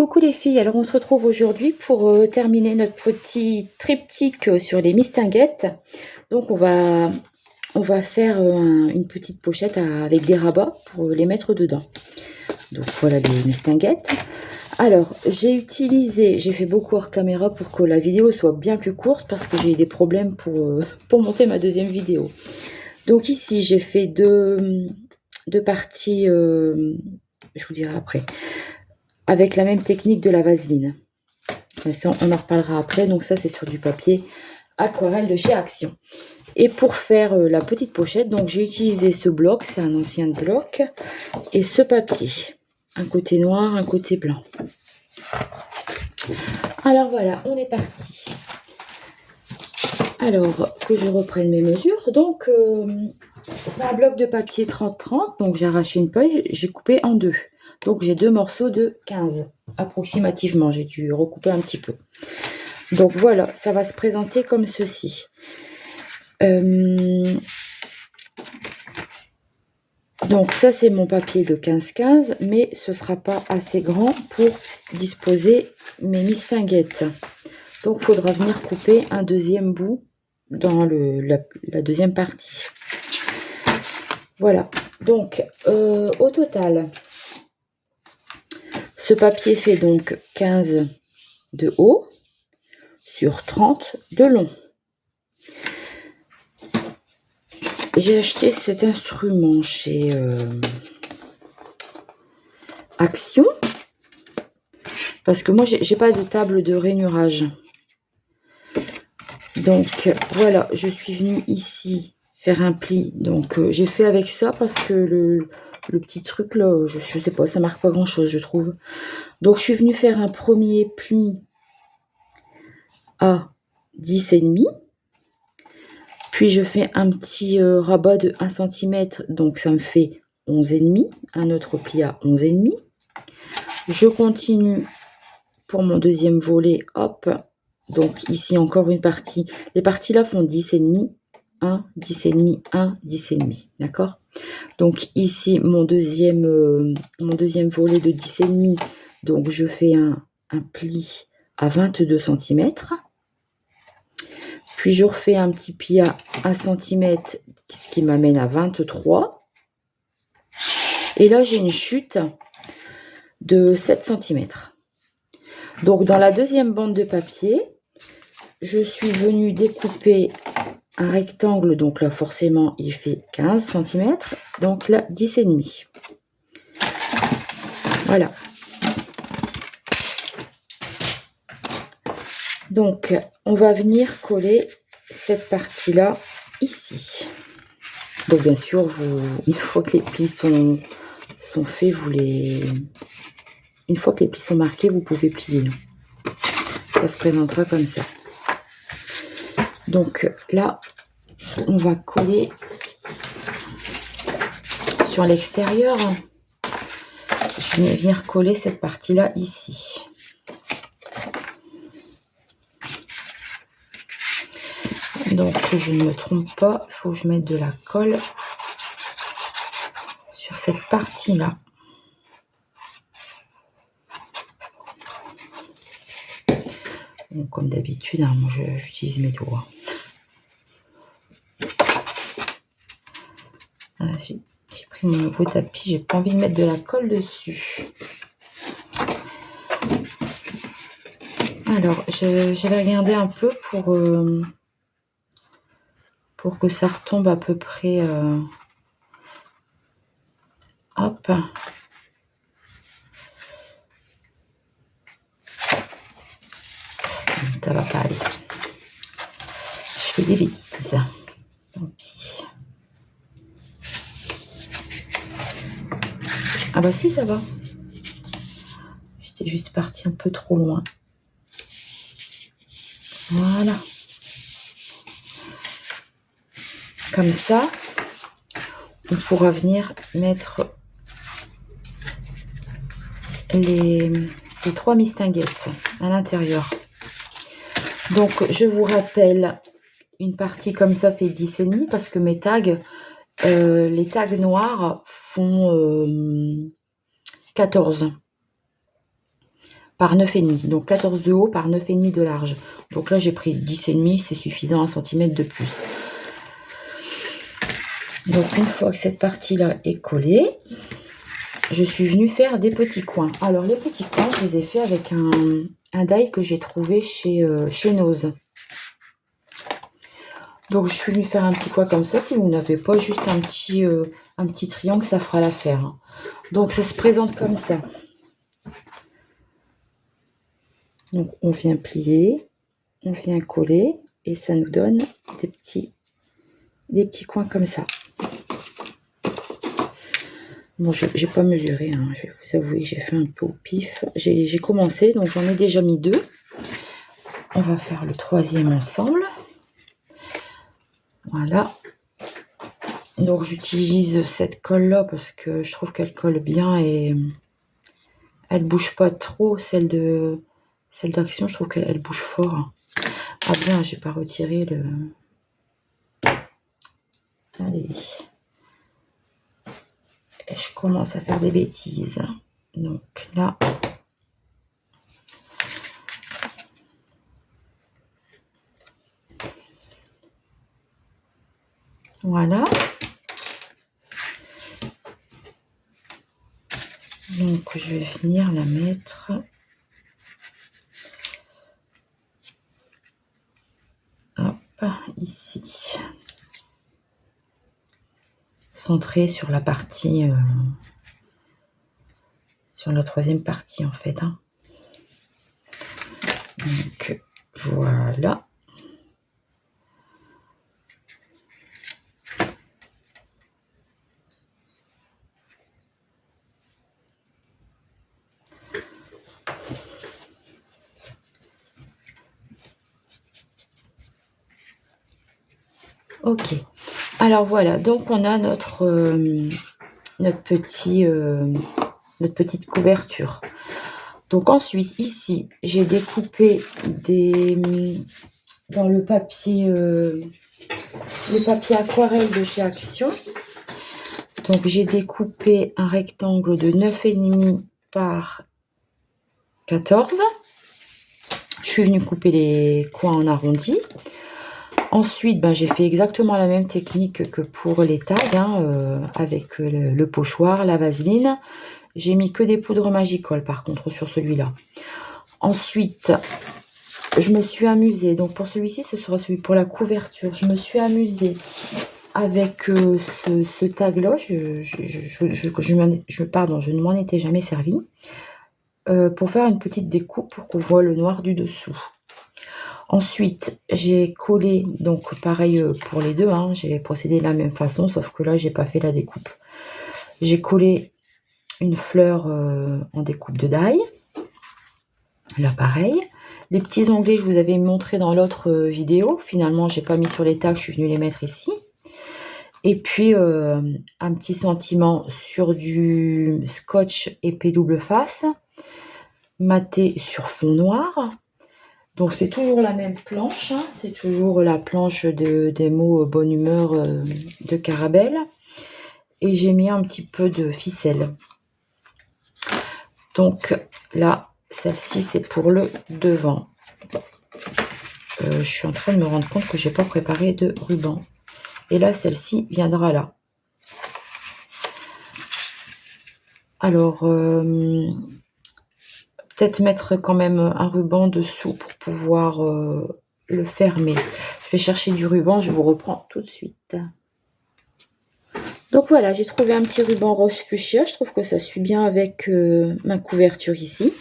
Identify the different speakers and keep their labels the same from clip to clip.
Speaker 1: Coucou les filles, alors on se retrouve aujourd'hui pour terminer notre petit triptyque sur les mistinguettes. Donc on va faire une petite pochette avec des rabats pour les mettre dedans. Donc voilà les mistinguettes. Alors j'ai fait beaucoup hors caméra pour que la vidéo soit bien plus courte parce que j'ai eu des problèmes pour monter ma deuxième vidéo. Donc ici j'ai fait deux parties, je vous dirai après, avec la même technique de la vaseline. Ça, on en reparlera après. Donc ça, c'est sur du papier aquarelle de chez Action. Et pour faire la petite pochette, donc j'ai utilisé ce bloc, c'est un ancien bloc, et ce papier. Un côté noir, un côté blanc. Alors voilà, on est parti. Alors, que je reprenne mes mesures. Donc, c'est un bloc de papier 30-30. Donc, j'ai arraché une feuille, j'ai coupé en deux. Donc, j'ai deux morceaux de 15, approximativement. J'ai dû recouper un petit peu. Donc, voilà, ça va se présenter comme ceci. Donc, ça, c'est mon papier de 15-15, mais ce ne sera pas assez grand pour disposer mes mistinguettes. Donc, il faudra venir couper un deuxième bout dans la deuxième partie. Voilà. Donc, au total, ce papier fait donc 15 de haut sur 30 de long. J'ai acheté cet instrument chez Action parce que moi, j'ai pas de table de rainurage. Donc, voilà, je suis venue ici faire un pli. Donc, j'ai fait avec ça parce que le petit truc là, je sais pas, ça marque pas grand chose, je trouve. Donc, je suis venue faire un premier pli à 10,5. Puis, je fais un petit rabat de 1 cm. Donc, ça me fait 11,5. Un autre pli à 11,5. Je continue pour mon deuxième volet. Hop. Donc, ici, encore une partie. Les parties là font 10,5. 1, 10,5, 1, 10,5. D'accord? Donc, ici, mon deuxième volet de 10,5. Donc, je fais un pli à 22 cm. Puis, je refais un petit pli à 1 cm, ce qui m'amène à 23. Et là, j'ai une chute de 7 cm. Donc, dans la deuxième bande de papier, je suis venue découper un rectangle. Donc là, forcément, il fait 15 cm. Donc là, 10,5. Voilà. Donc, on va venir coller cette partie-là ici. Donc, bien sûr, une fois que les plis sont faits, une fois que les plis sont marqués, vous pouvez plier. Ça se présentera comme ça. Donc, là, on va coller sur l'extérieur. Je vais venir coller cette partie-là ici. Donc, que je ne me trompe pas, il faut que je mette de la colle sur cette partie-là. Bon, comme d'habitude, hein, moi j'utilise mes doigts. Voilà, j'ai pris mon nouveau tapis, j'ai pas envie de mettre de la colle dessus. Alors, j'avais regardé un peu pour que ça retombe à peu près. Hop. Ça va pas aller. Je fais des bêtises. Tant pis. Ah bah si, ça va. J'étais juste partie un peu trop loin. Voilà. Comme ça, on pourra venir mettre les 3 mistinguettes à l'intérieur. Donc, je vous rappelle, une partie comme ça fait 10,5 parce que mes tags, les tags noirs font 14. par 9,5. Donc 14 de haut par 9,5 de large. Donc là, j'ai pris 10,5, c'est suffisant, 1 cm de plus. Donc une fois que cette partie-là est collée, je suis venue faire des petits coins. Alors les petits coins, je les ai fait avec un die que j'ai trouvé chez Nose. Donc je suis venue faire un petit coin comme ça. Si vous n'avez pas juste un petit triangle, ça fera l'affaire. Donc ça se présente comme ça. Donc on vient plier, on vient coller et ça nous donne des petits coins comme ça. Bon, je n'ai pas mesuré, hein. Je vais vous avouer, j'ai fait un peu au pif. J'ai commencé, donc j'en ai déjà mis 2. On va faire le 3e ensemble. Voilà. Donc j'utilise cette colle là parce que je trouve qu'elle colle bien et elle bouge pas trop. Celle d'Action, je trouve qu'elle bouge fort. Ah bien, j'ai pas retiré le... Allez. Et je commence à faire des bêtises. Donc là... Voilà. Donc je vais venir la mettre... Hop, ici. Centré sur la partie... sur la 3e partie en fait. Hein. Donc voilà. Ok, alors voilà, donc on a notre petite couverture. Donc ensuite ici j'ai découpé dans le papier aquarelle de chez Action. Donc j'ai découpé un rectangle de 9,5 par 14. Je suis venue couper les coins en arrondi. Ensuite, j'ai fait exactement la même technique que pour les tags, hein, avec le pochoir, la vaseline. J'ai mis que des poudres Magicol par contre sur celui-là. Ensuite, je me suis amusée. Donc pour celui-ci, ce sera celui pour la couverture. Je me suis amusée avec ce tag-là. Je ne m'en étais jamais servi. Pour faire une petite découpe pour qu'on voit le noir du dessous. Ensuite, j'ai collé, donc pareil pour les deux, hein, j'ai procédé de la même façon, sauf que là, j'ai pas fait la découpe. J'ai collé une fleur en découpe de die. Là, pareil. Les petits onglets, je vous avais montré dans l'autre vidéo. Finalement, j'ai pas mis sur les tags, je suis venue les mettre ici. Et puis, un petit sentiment sur du scotch épais double face, maté sur fond noir. Donc c'est toujours la même planche, hein. C'est toujours la planche des mots bonne humeur de Carabelle. Et j'ai mis un petit peu de ficelle. Donc là, celle-ci c'est pour le devant. Je suis en train de me rendre compte que j'ai pas préparé de ruban. Et là, celle-ci viendra là. Alors, peut-être mettre quand même un ruban dessous pour pouvoir le fermer. Je vais chercher du ruban, je vous reprends tout de suite. Donc voilà, j'ai trouvé un petit ruban rose fuchsia. Je trouve que ça suit bien avec ma couverture ici.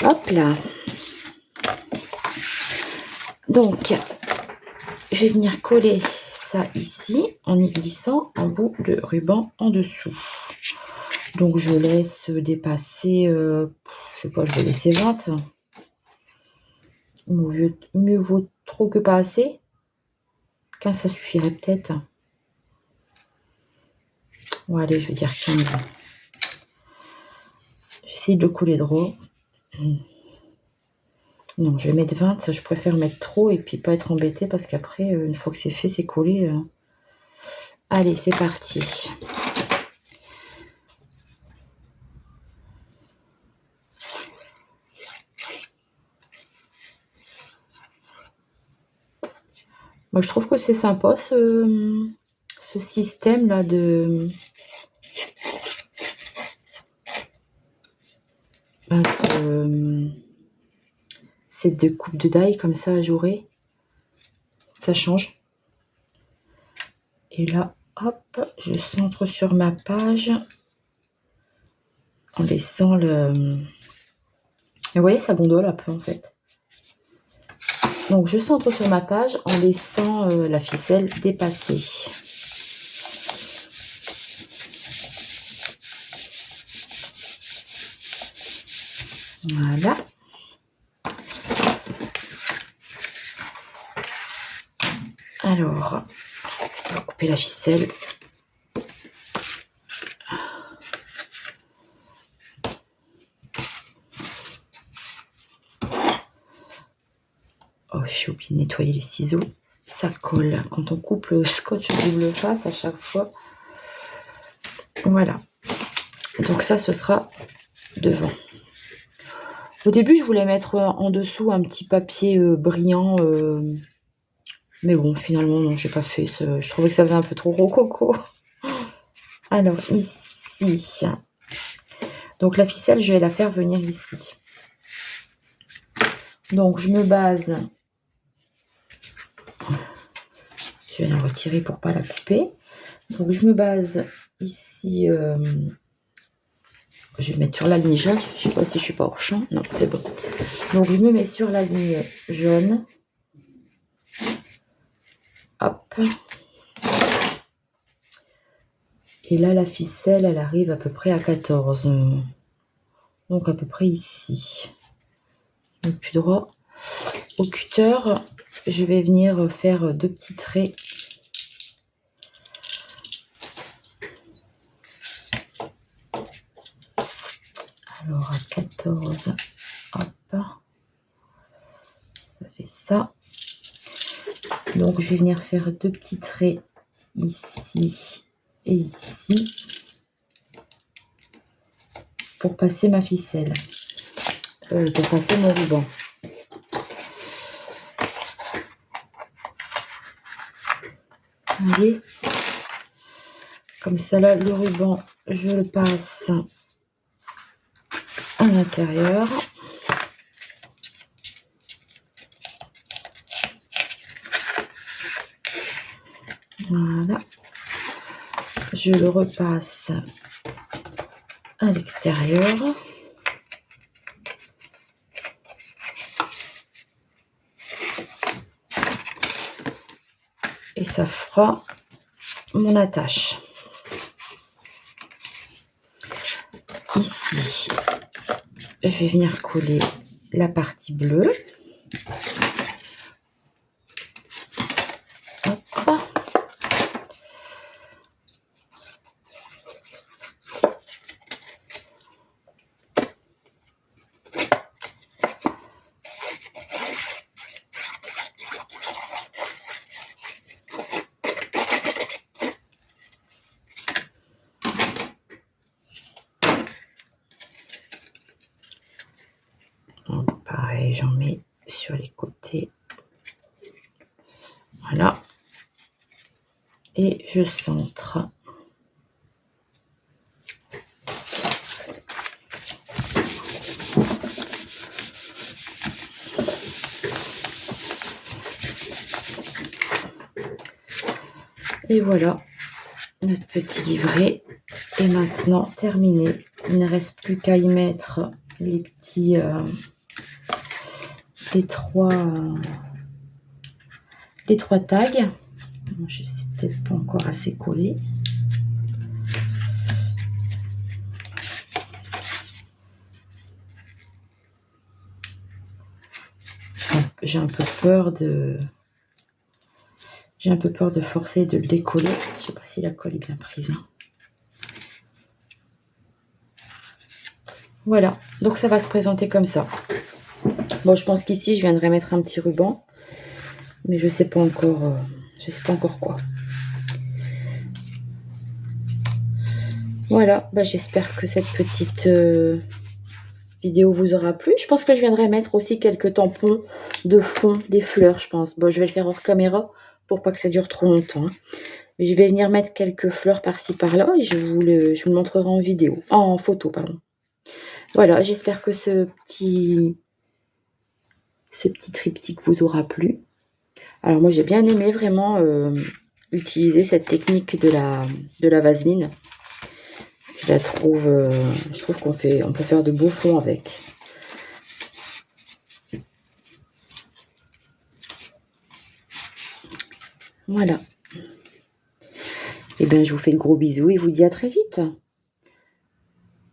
Speaker 1: Hop là. Donc, je vais venir coller ça ici en y glissant un bout de ruban en dessous. Donc je laisse dépasser, je sais pas, je vais laisser 20. Mieux vaut trop que pas assez. 15, ça suffirait peut-être. Bon, allez, je vais dire 15. J'essaie de le coller droit. Non, je vais mettre 20. Je préfère mettre trop et puis pas être embêtée parce qu'après, une fois que c'est fait, c'est collé. Allez, c'est parti. Moi, je trouve que c'est sympa ce système-là de... ces deux coupes de die comme ça ajourées. Ça change. Et là, hop, je centre sur ma page en laissant le... Et vous voyez, ça gondole un peu en fait. Donc, je centre sur ma page en laissant la ficelle dépasser. Voilà. Alors, on va couper la ficelle. Oh, j'ai oublié de nettoyer les ciseaux. Ça colle quand on coupe le scotch double face à chaque fois. Voilà. Donc ça, ce sera devant. Au début, je voulais mettre en dessous un petit papier brillant. Mais bon, finalement, non, j'ai pas fait. Je trouvais que ça faisait un peu trop rococo. Alors, ici. Donc, la ficelle, je vais la faire venir ici. Donc, je me base... Je vais la retirer pour pas la couper. Donc, je me base ici... je vais mettre sur la ligne jaune. Je sais pas si je suis pas hors champ. Non, c'est bon. Donc, je me mets sur la ligne jaune. Hop. Et là, la ficelle, elle arrive à peu près à 14. Donc, à peu près ici. Donc, plus droit. Au cutter, je vais venir faire 2 petits traits. Alors, à 14, hop. Ça fait ça. Donc, je vais venir faire 2 petits traits ici et ici pour passer ma ficelle, pour passer mon ruban. Vous voyez, comme ça là, le ruban, je le passe à l'intérieur. Voilà. Je le repasse à l'extérieur. Et ça fera mon attache. Ici, je vais venir coller la partie bleue. Hop. Donc, pareil, j'en mets sur les côtés. Voilà. Et je centre. Et voilà, notre petit livret est maintenant terminé. Il ne reste plus qu'à y mettre les petits, les trois tags. Je sais peut-être pas encore assez collé. J'ai un peu peur de forcer de le décoller. Je sais pas si la colle est bien prise. Voilà, donc ça va se présenter comme ça. Bon, je pense qu'ici je viendrai mettre un petit ruban, mais je sais pas encore quoi. Voilà, bah, j'espère que cette petite vidéo vous aura plu. Je pense que je viendrai mettre aussi quelques tampons de fond, des fleurs, je pense. Bon, je vais le faire hors caméra pour pas que ça dure trop longtemps. Mais je vais venir mettre quelques fleurs par-ci par-là et je vous le montrerai en vidéo, en photo, pardon. Voilà, j'espère que ce petit triptyque vous aura plu. Alors moi j'ai bien aimé vraiment utiliser cette technique de la vaseline. Je la trouve, je trouve on peut faire de beaux fonds avec. Voilà. Et bien je vous fais de gros bisous et vous dis à très vite.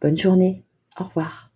Speaker 1: Bonne journée. Au revoir.